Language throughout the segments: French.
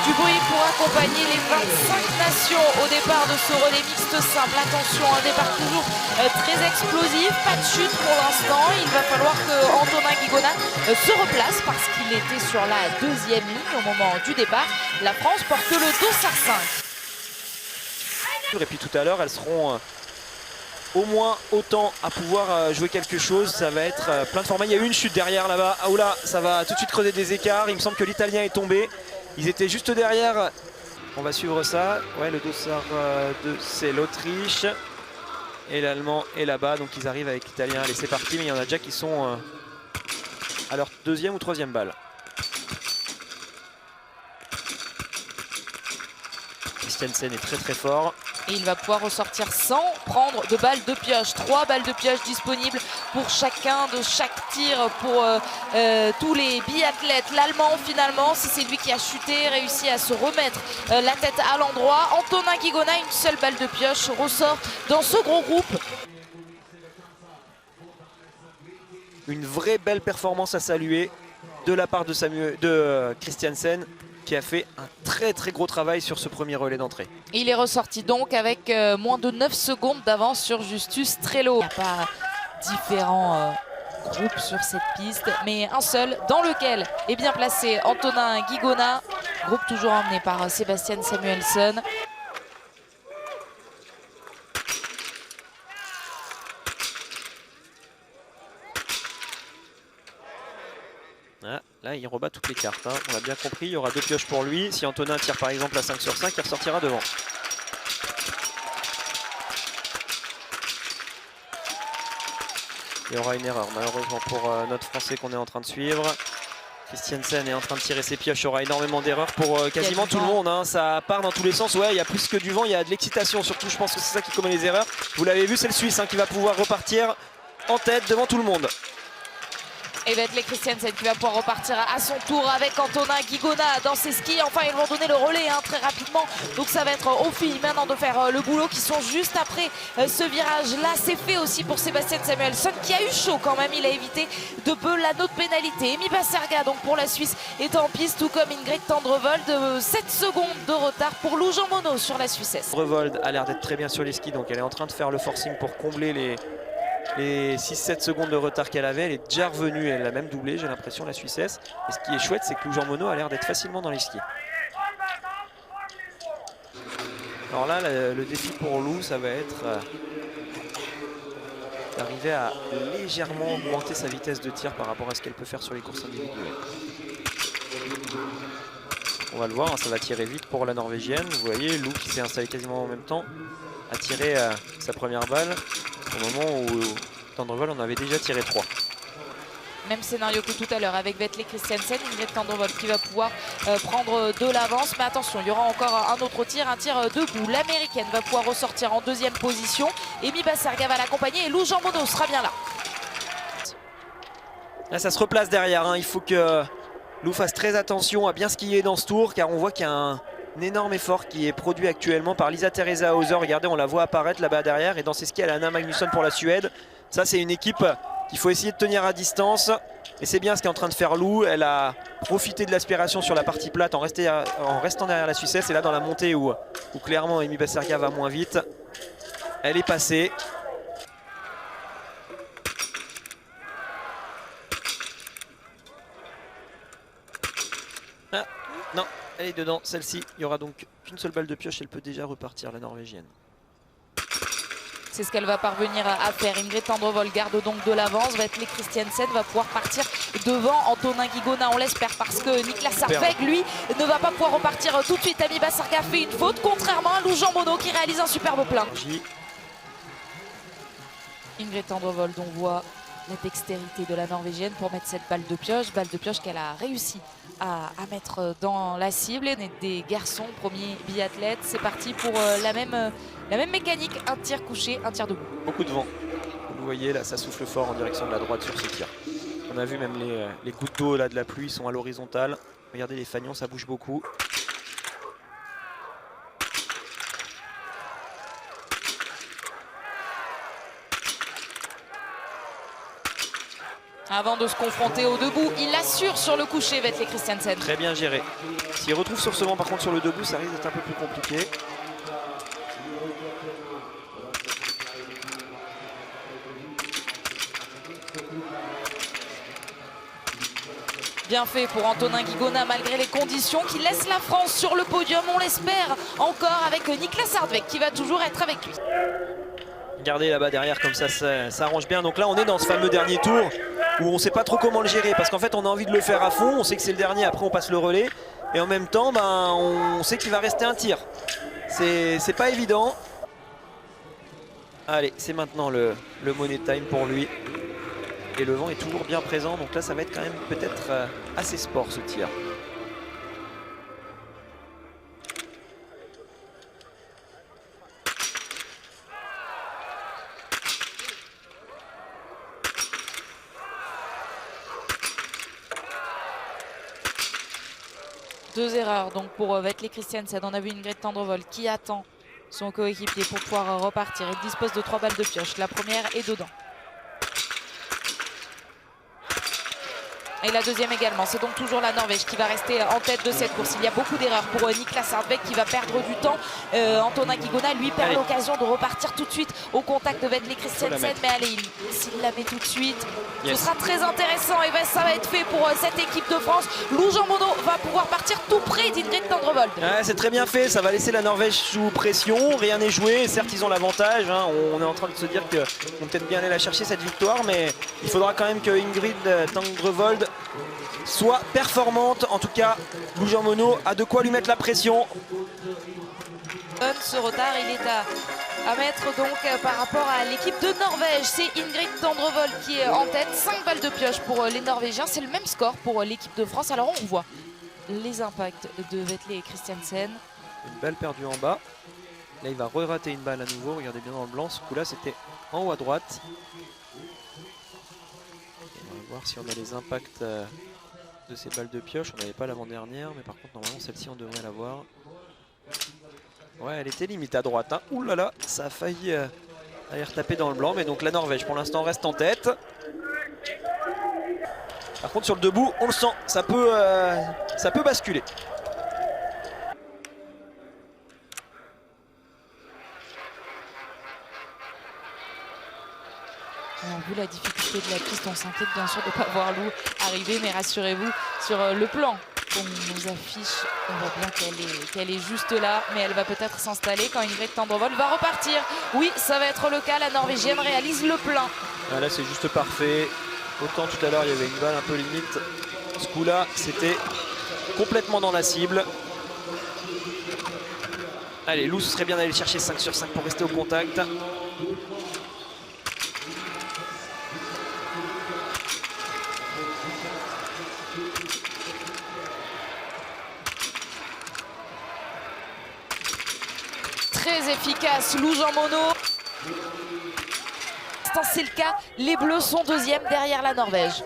Du bruit pour accompagner les 25 nations au départ de ce relais mixte simple. Attention, un départ toujours très explosif, pas de chute pour l'instant. Il va falloir que Antonin Guigona se replace parce qu'il était sur la deuxième ligne au moment du départ. La France porte le dossard 5. Et puis tout à l'heure, elles seront au moins autant à pouvoir jouer quelque chose. Ça va être plein de formats. Il y a eu une chute derrière là-bas. Ah oula, ça va tout de suite creuser des écarts. Il me semble que l'Italien est tombé. Ils étaient juste derrière. On va suivre ça. Ouais, le dossard 2, c'est l'Autriche. Et l'Allemand est là-bas. Donc ils arrivent avec l'Italien. Allez, c'est parti. Mais il y en a déjà qui sont à leur deuxième ou troisième balle. Christiansen est très très fort. Et il va pouvoir ressortir sans prendre de balles de pioche. 3 balles de pioche disponibles pour chacun de chaque tir pour tous les biathlètes. L'Allemand finalement, si c'est lui qui a chuté, réussi à se remettre la tête à l'endroit. Antonin Guigona, une seule balle de pioche, ressort dans ce gros groupe. Une vraie belle performance à saluer de la part de Christiansen, qui a fait un très très gros travail sur ce premier relais d'entrée. Il est ressorti donc avec moins de 9 secondes d'avance sur Justus Trello. Il n'y a pas différents groupes sur cette piste, mais un seul dans lequel est bien placé Antonin Guigona. Groupe toujours emmené par Sébastien Samuelsson. Ah, là, il rebat toutes les cartes. Hein. On a bien compris, il y aura 2 pioches pour lui. Si Antonin tire par exemple à 5 sur 5, il ressortira devant. Il y aura une erreur, malheureusement, pour notre Français qu'on est en train de suivre. Christiansen est en train de tirer ses pioches. Il y aura énormément d'erreurs pour quasiment tout le monde. Hein. Ça part dans tous les sens. Ouais, il y a plus que du vent, il y a de l'excitation. Surtout, je pense que c'est ça qui commet les erreurs. Vous l'avez vu, c'est le Suisse qui va pouvoir repartir en tête devant tout le monde. Et Vetle Christiansen qui va pouvoir repartir à son tour avec Antonin Guigona dans ses skis. Enfin, ils vont donner le relais très rapidement. Donc ça va être aux filles maintenant de faire le boulot qui sont juste après ce virage-là. C'est fait aussi pour Sébastien Samuelsson qui a eu chaud quand même. Il a évité de peu la note pénalité. Emi Basserga donc pour la Suisse est en piste, tout comme Ingrid Tendrevold. 7 secondes de retard pour Lou Jean Monod sur la Suissesse. Tendrevold a l'air d'être très bien sur les skis. Donc elle est en train de faire le forcing pour combler les 6-7 secondes de retard qu'elle avait. Elle est déjà revenue, elle a même doublé, j'ai l'impression, la Suissesse. Et ce qui est chouette, c'est que Lou Jean Monod a l'air d'être facilement dans les skis. Alors là, le défi pour Lou, ça va être d'arriver à légèrement augmenter sa vitesse de tir par rapport à ce qu'elle peut faire sur les courses individuelles. On va le voir, hein, ça va tirer vite pour la Norvégienne. Vous voyez, Lou qui s'est installé quasiment en même temps a tiré sa première balle au moment où Tendrevold en avait déjà tiré 3. Même scénario que tout à l'heure avec Vetle Christiansen, Ingrid Tendrevold qui va pouvoir prendre de l'avance. Mais attention, il y aura encore un autre tir, un tir debout. L'américaine va pouvoir ressortir en deuxième position. Emi Basserga va l'accompagner et Lou Jean Monod sera bien là. Là, ça se replace derrière. Hein. Il faut que Lou fasse très attention à bien skier dans ce tour, car on voit qu'il y a un énorme effort qui est produit actuellement par Lisa Teresa Hauser. Regardez, on la voit apparaître là-bas derrière. Et dans ses skis, elle a Anna Magnusson pour la Suède. Ça, c'est une équipe qu'il faut essayer de tenir à distance. Et c'est bien ce qu'est en train de faire Lou. Elle a profité de l'aspiration sur la partie plate en restant derrière la Suissesse. Et là, dans la montée où clairement Emi Basserga va moins vite, elle est passée. Ah, non, elle est dedans, celle-ci. Il y aura donc qu'une seule balle de pioche, elle peut déjà repartir, la Norvégienne. C'est ce qu'elle va parvenir à faire. Ingrid Tendrevold garde donc de l'avance. Vetle Christiansen va pouvoir partir devant Antonin Guigona, on l'espère, parce que Niklas Harveg, lui, ne va pas pouvoir repartir tout de suite. Emi Basserga fait une faute, contrairement à Lou Jean Monod qui réalise un superbe plein. Ingrid Tendrevold, on voit la dextérité de la Norvégienne pour mettre cette balle de pioche qu'elle a réussi à mettre dans la cible. Et des garçons, premiers biathlètes, c'est parti pour la même mécanique, un tir couché, un tir debout. Beaucoup de vent, vous voyez là, ça souffle fort en direction de la droite sur ce tir. On a vu même les gouttes d'eau là de la pluie sont à l'horizontale. Regardez les fanions, ça bouge beaucoup. Avant de se confronter au debout, il assure sur le coucher Vetle Christiansen. Très bien géré. S'il retrouve sur ce vent par contre sur le debout, ça risque d'être un peu plus compliqué. Bien fait pour Antonin Guigona malgré les conditions qui laissent la France sur le podium, on l'espère encore avec Niklas Hardweg qui va toujours être avec lui. Regardez là-bas derrière comme ça arrange bien. Donc là on est dans ce fameux dernier tour où on ne sait pas trop comment le gérer parce qu'en fait on a envie de le faire à fond, on sait que c'est le dernier, après on passe le relais et en même temps on sait qu'il va rester un tir. C'est pas évident. Allez, c'est maintenant le money time pour lui. Et le vent est toujours bien présent, donc là ça va être quand même peut-être assez sport ce tir. Deux erreurs donc pour Vetle Christiansen. On a vu Ingrid Tendrevold qui attend son coéquipier pour pouvoir repartir. Il dispose de 3 balles de pioche. La première est dedans. Et la deuxième également. C'est donc toujours la Norvège qui va rester en tête de cette course. Il y a beaucoup d'erreurs pour Niklas Hardweg qui va perdre du temps. Antonin Guigona, lui, perd l'occasion de repartir tout de suite au contact de Vetle Christiansen. Mais allez, s'il la met tout de suite, ce sera très intéressant. Et ben, ça va être fait pour cette équipe de France. Lou Jean Monod va pouvoir partir tout près d'Ingrid Tendrevold. Ouais, c'est très bien fait. Ça va laisser la Norvège sous pression. Rien n'est joué. Certes, ils ont l'avantage. Hein. On est en train de se dire qu'ils vont peut-être bien aller la chercher cette victoire. Mais il faudra quand même que Ingrid Tendrevold soit performante. En tout cas, Lou Jean Monod a de quoi lui mettre la pression. Ce retard, il est à mettre donc par rapport à l'équipe de Norvège. C'est Ingrid Tendrevold qui est en tête. 5 balles de pioche pour les Norvégiens. C'est le même score pour l'équipe de France. Alors on voit les impacts de Vetle et Christiansen. Une balle perdue en bas. Là, il va re-rater une balle à nouveau. Regardez bien dans le blanc. Ce coup-là, c'était en haut à droite. On va voir si on a les impacts de ces balles de pioche. On n'avait pas l'avant-dernière, mais par contre, normalement, celle-ci, on devrait l'avoir. Ouais, elle était limite à droite. Hein. Ouh là là, ça a failli aller retaper dans le blanc. Mais donc la Norvège, pour l'instant, reste en tête. Par contre, sur le debout, on le sent. Ça peut basculer. Alors, vu la difficulté de la piste, on s'inquiète bien sûr de ne pas voir Lou arriver. Mais rassurez-vous, sur le plan qu'on nous affiche, on voit bien qu'elle est juste là, mais elle va peut-être s'installer quand Ingrid Tendrevold va repartir. Oui, ça va être le cas, la Norvégienne réalise le plein. Ah, là c'est juste parfait. Autant tout à l'heure il y avait une balle un peu limite. Ce coup-là, c'était complètement dans la cible. Allez, Lou, ce serait bien d'aller chercher 5 sur 5 pour rester au contact. Très efficace, Lou Jean Monod. C'est le cas, les Bleus sont deuxièmes derrière la Norvège.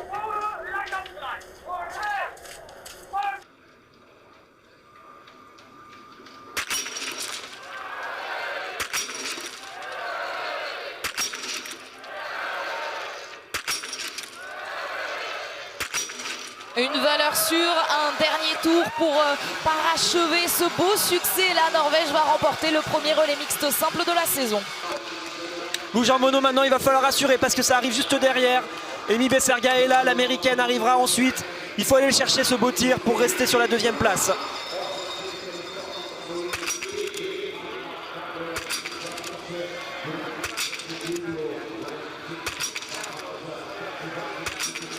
Une valeur sûre, un dernier tour pour parachever ce beau succès. La Norvège va remporter le premier relais mixte simple de la saison. Lou Jean Monod maintenant, il va falloir assurer parce que ça arrive juste derrière. Emi Besserga est là, l'américaine arrivera ensuite. Il faut aller chercher ce beau tir pour rester sur la deuxième place.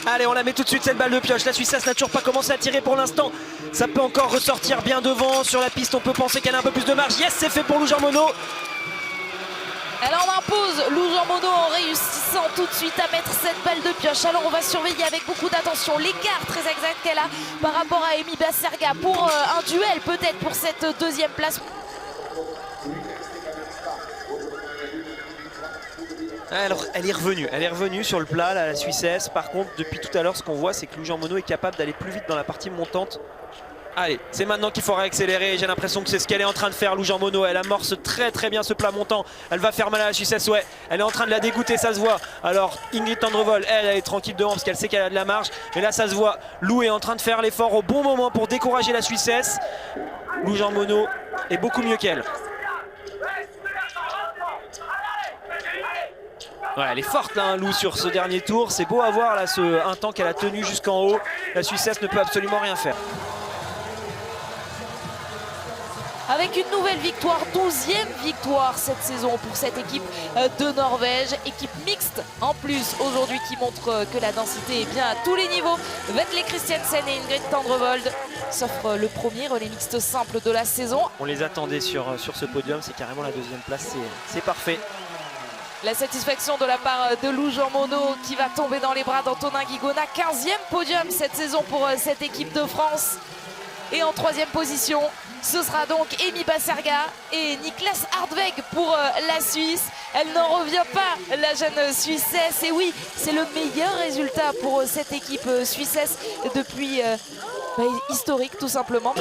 Allez, on la met tout de suite cette balle de pioche. La Suissesse n'a toujours pas commencé à tirer pour l'instant. Ça peut encore ressortir bien devant. Sur la piste, on peut penser qu'elle a un peu plus de marge. Yes, c'est fait pour Lou Jean Monod. Elle en impose, Lou Jean Monod, en réussissant tout de suite à mettre cette balle de pioche. Alors on va surveiller avec beaucoup d'attention l'écart très exact qu'elle a par rapport à Emi Besserga pour un duel peut-être pour cette deuxième place. Alors, elle est revenue sur le plat, là, la Suissesse. Par contre, depuis tout à l'heure, ce qu'on voit, c'est que Lou Jean Monod est capable d'aller plus vite dans la partie montante Allez, c'est maintenant qu'il faut réaccélérer. J'ai l'impression que c'est ce qu'elle est en train de faire, Lou Jean Monod. Elle amorce très bien ce plat montant. Elle va faire mal à la Suissesse, ouais. Elle est en train de la dégoûter, ça se voit. Alors Ingrid Tendrevol, elle est tranquille devant parce qu'elle sait qu'elle a de la marge. Mais là, ça se voit. Lou est en train de faire l'effort au bon moment pour décourager la Suissesse. Lou Jean Monod est beaucoup mieux qu'elle. Ouais, elle est forte là, Lou, sur ce dernier tour. C'est beau à voir là, un temps qu'elle a tenu jusqu'en haut. La Suissesse ne peut absolument rien faire. Avec une nouvelle victoire, 12e victoire cette saison pour cette équipe de Norvège. Équipe mixte en plus aujourd'hui qui montre que la densité est bien à tous les niveaux. Vetle Christiansen et Ingrid Tendrevold s'offrent le premier relais mixte simple de la saison. On les attendait sur ce podium, c'est carrément la deuxième place, c'est parfait. La satisfaction de la part de Lou Jean Monod qui va tomber dans les bras d'Antonin Guigona. 15e podium cette saison pour cette équipe de France. Et en 3e position, ce sera donc Amy Basserga et Niklas Hardweg pour la Suisse. Elle n'en revient pas, la jeune Suissesse. Et oui, c'est le meilleur résultat pour cette équipe suissesse depuis historique tout simplement.